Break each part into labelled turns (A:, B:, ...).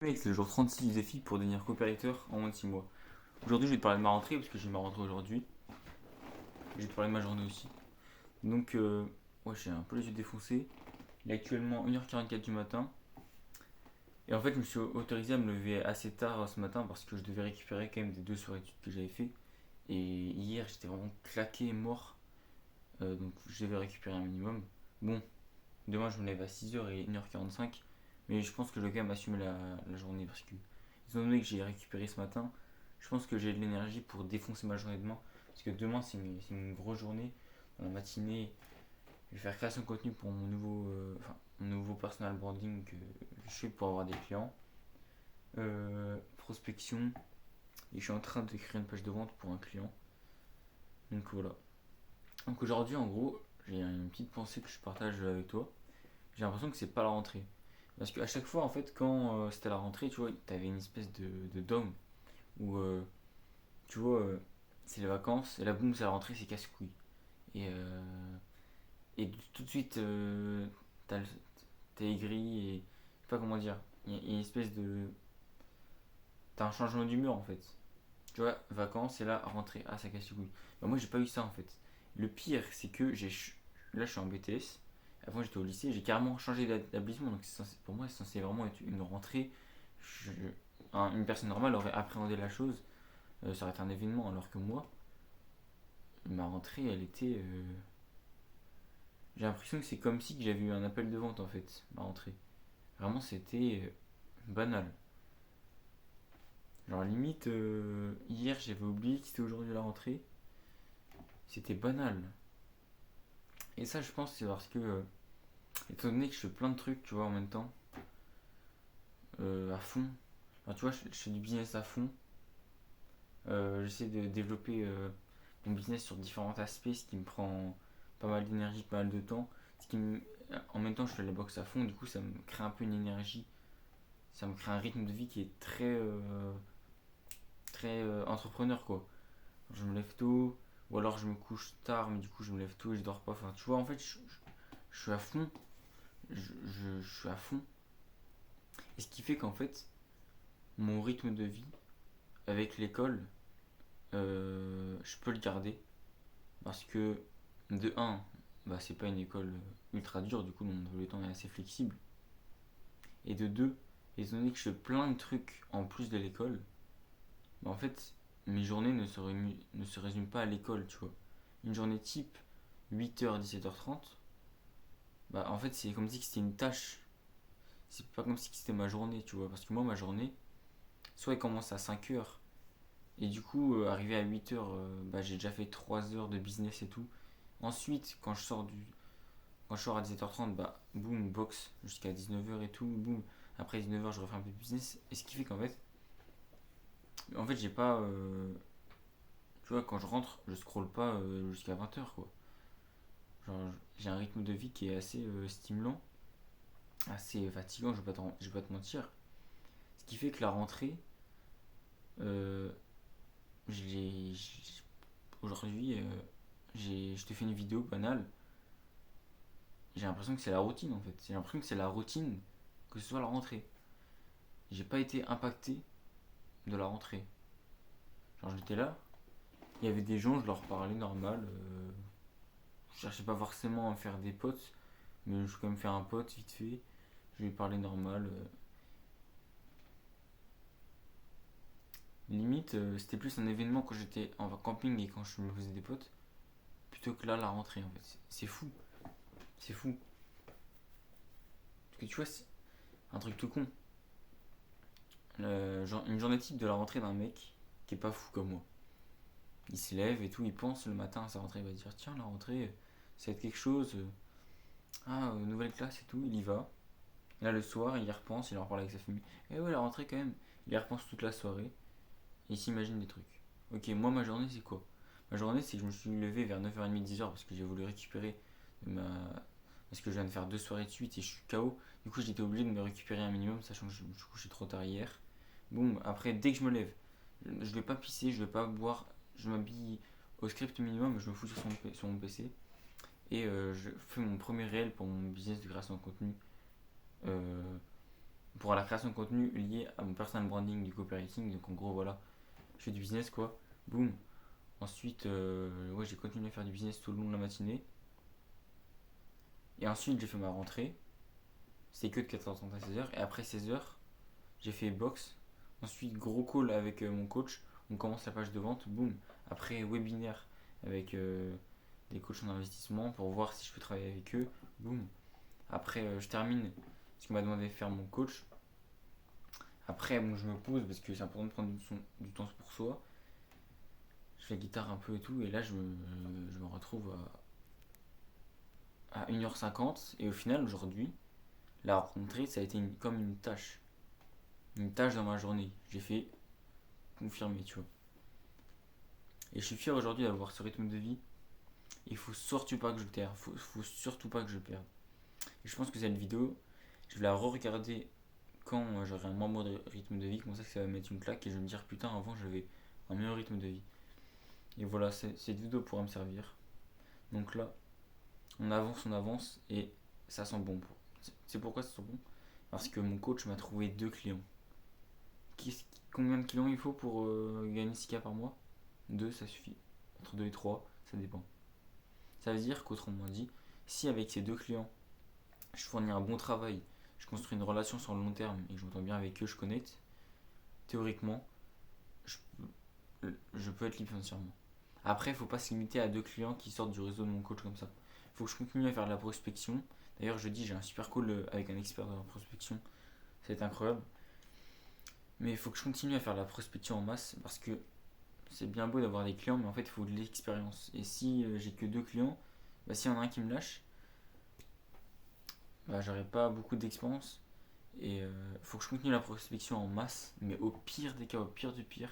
A: Mec, c'est le jour 36 du défi pour devenir coopérateur en moins de 6 mois. Aujourd'hui, je vais te parler de ma rentrée parce que j'ai ma rentrée aujourd'hui. Je vais te parler de ma journée aussi. Donc, ouais, j'ai un peu les yeux défoncés. Il est actuellement 1h44 du matin. Et en fait, je me suis autorisé à me lever assez tard ce matin parce que je devais récupérer quand même des deux soirées d'études que j'avais fait. Et hier, j'étais vraiment claqué, mort. Donc, je devais récupérer un minimum. Bon, demain, je me lève à 6h et 1h45. Mais je pense que je vais quand même assumer la journée parce que, étant donné que j'ai récupéré ce matin, je pense que j'ai de l'énergie pour défoncer ma journée demain. Parce que demain, c'est une grosse journée. Dans la matinée, je vais faire création de contenu pour mon nouveau personal branding que je fais pour avoir des clients. Prospection. Et je suis en train de créer une page de vente pour un client. Donc voilà. Donc aujourd'hui, en gros, j'ai une petite pensée que je partage avec toi. J'ai l'impression que c'est pas la rentrée. Parce qu'à chaque fois, en fait, quand c'était la rentrée, tu vois, t'avais une espèce de dôme où, tu vois, c'est les vacances, et là, boum, c'est la rentrée, c'est casse-couille. Et tout de suite, t'es aigri, et je sais pas comment dire. Il y a une espèce de. T'as un changement d'humeur, en fait. Tu vois, vacances, et là, rentrée, ah, ça casse les couilles. Bah, moi, j'ai pas eu ça, en fait. Le pire, c'est que là, je suis en BTS. Avant, j'étais au lycée, j'ai carrément changé d'établissement. Donc, pour moi, c'est censé vraiment être une rentrée. Je- une personne normale aurait appréhendé la chose, ça aurait été un événement, alors que moi, ma rentrée, elle était. J'ai l'impression que c'est comme si j'avais eu un appel de vente en fait, ma rentrée. Vraiment, c'était banal. Genre, limite, hier, j'avais oublié que c'était aujourd'hui la rentrée. C'était banal. Et ça, je pense, c'est parce que, étant donné que je fais plein de trucs, tu vois, en même temps, à fond. Alors, tu vois, je fais du business à fond. J'essaie de développer mon business sur différents aspects, ce qui me prend pas mal d'énergie, pas mal de temps. En même temps, je fais la boxe à fond, du coup, ça me crée un peu une énergie. Ça me crée un rythme de vie qui est très entrepreneur, quoi. Je me lève tôt, ou alors je me couche tard, mais du coup, je me lève tôt et je dors pas. Enfin, tu vois, en fait, je suis à fond. Je suis à fond. Et ce qui fait qu'en fait, mon rythme de vie avec l'école, je peux le garder. Parce que, de un, bah, c'est pas une école ultra dure, du coup, mon emploi du temps est assez flexible. Et de deux, étant donné que je fais plein de trucs en plus de l'école, bah, en fait, mes journées ne se résument pas à l'école, tu vois. Une journée type, 8h, 17h30, bah, en fait, c'est comme si c'était une tâche. C'est pas comme si c'était ma journée, tu vois. Parce que moi, ma journée, soit elle commence à 5h, et du coup, arrivé à 8h, bah, j'ai déjà fait 3 heures de business et tout. Ensuite, quand je sors à 17h30, bah, boum, box jusqu'à 19h et tout, boum. Après 19h, je refais un peu de business. Et ce qui fait qu'en fait, j'ai pas. Tu vois, quand je rentre, je scrolle pas jusqu'à 20h, quoi. Genre, j'ai un rythme de vie qui est assez stimulant, assez fatigant, je vais pas te mentir. Ce qui fait que la rentrée, euh, aujourd'hui, je te fais une vidéo banale. J'ai l'impression que c'est la routine en fait. J'ai l'impression que c'est la routine que ce soit la rentrée. J'ai pas été impacté de la rentrée. Genre, j'étais là, il y avait des gens, je leur parlais normal. Je cherchais pas forcément à faire des potes, mais je vais quand même faire un pote vite fait. Je lui parlais normal. Limite, c'était plus un événement quand j'étais en camping et quand je me faisais des potes, plutôt que là, la rentrée en fait. C'est fou, c'est fou. Parce que tu vois, c'est un truc tout con. Une journée type de la rentrée d'un mec qui est pas fou comme moi. Il se lève et tout, il pense le matin à sa rentrée, il va dire tiens, la rentrée, ça va être quelque chose. Nouvelle classe et tout, il y va. Et là, le soir, il y repense, il en reparle avec sa famille. Et ouais, la rentrée quand même. Il y repense toute la soirée et il s'imagine des trucs. Ok, moi, ma journée, c'est quoi? Ma journée, c'est que je me suis levé vers 9h30, 10h parce que j'ai voulu récupérer ma. Parce que je viens de faire deux soirées de suite et je suis KO. Du coup, j'étais obligé de me récupérer un minimum, sachant que je me suis couché trop tard hier. Boum, après, dès que je me lève, je vais pas pisser, je vais pas boire, je m'habille au script minimum, je me fous sur mon PC et je fais mon premier réel pour mon business de création de contenu. Euh, pour la création de contenu lié à mon personal branding du copywriting. Donc en gros, voilà, je fais du business quoi. Boum. Ensuite, ouais, j'ai continué à faire du business tout le long de la matinée. Et ensuite, j'ai fait ma rentrée. C'était que de 14h30 à 16h. Et après 16h, j'ai fait box. Ensuite, gros call avec mon coach. On commence la page de vente. Boum. Après, webinaire avec des coachs en investissement pour voir si je peux travailler avec eux. Boum. Après, je termine ce qu'il m'a demandé de faire mon coach. Après, bon, je me pose parce que c'est important de prendre du temps pour soi. Je fais la guitare un peu et tout. Et là, je me retrouve à 1h50. Et au final, aujourd'hui, la rentrée, ça a été comme une tâche. Une tâche dans ma journée. J'ai fait confirmer, tu vois. Et je suis fier aujourd'hui d'avoir ce rythme de vie. Il faut surtout pas que je le perde. Faut surtout pas que je le perde. Et je pense que cette vidéo, je vais la re-regarder quand j'aurai un moins bon rythme de vie. Comme ça va mettre une claque et je vais me dire putain, avant j'avais un meilleur rythme de vie. Et voilà, cette vidéo pourra me servir. Donc là, on avance et ça sent bon. C'est pourquoi ça sent bon? Parce que mon coach m'a trouvé 2 clients. Combien de clients il faut pour gagner 6K par mois? 2, ça suffit. Entre 2 et 3, ça dépend. Ça veut dire qu'autrement dit, si avec ces 2 clients, je fournis un bon travail, je construis une relation sur le long terme et que je m'entends bien avec eux, je connecte, théoriquement, je, je peux être libre financièrement. Après, il ne faut pas se limiter à 2 clients qui sortent du réseau de mon coach comme ça. Il faut que je continue à faire de la prospection. D'ailleurs, jeudi, j'ai un super call avec un expert de la prospection. Ça va être incroyable. Mais il faut que je continue à faire de la prospection en masse parce que c'est bien beau d'avoir des clients, mais en fait, il faut de l'expérience. Et si j'ai que 2 clients, bah, s'il y en a un qui me lâche, bah, j'aurai pas beaucoup d'expérience. Et il faut que je continue la prospection en masse, mais au pire des cas, au pire du pire.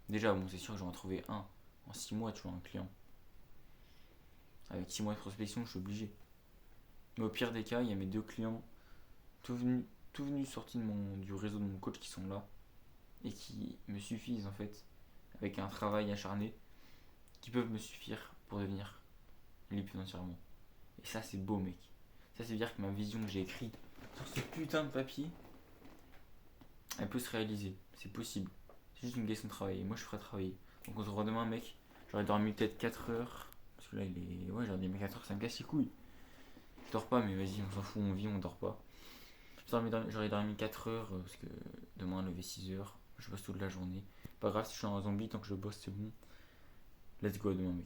A: Déjà, bon, c'est sûr que j'en ai trouvé un en 6 mois, tu vois, un client. Avec 6 mois de prospection, je suis obligé. Mais au pire des cas, il y a mes 2 clients, tout venus sortis du réseau de mon coach qui sont là et qui me suffisent en fait, avec un travail acharné, qui peuvent me suffire pour devenir libre financièrement. Et ça, c'est beau, mec. Ça, c'est dire que ma vision que j'ai écrite sur ce putain de papier, elle peut se réaliser. C'est possible. C'est juste une question de travail. Et moi, je ferai travailler. Donc, on se revoit demain, mec. J'aurais dormi peut-être 4 heures. Parce que là, il est. Ouais, j'aurais dormi 4 heures, ça me casse les couilles. Je dors pas, mais vas-y, on s'en fout, on vit, on dort pas. J'aurais dormi 4 heures parce que demain, lever 6 heures. Je bosse toute la journée. Pas grave si je suis un zombie, tant que je bosse, c'est bon. Let's go à demain, mec.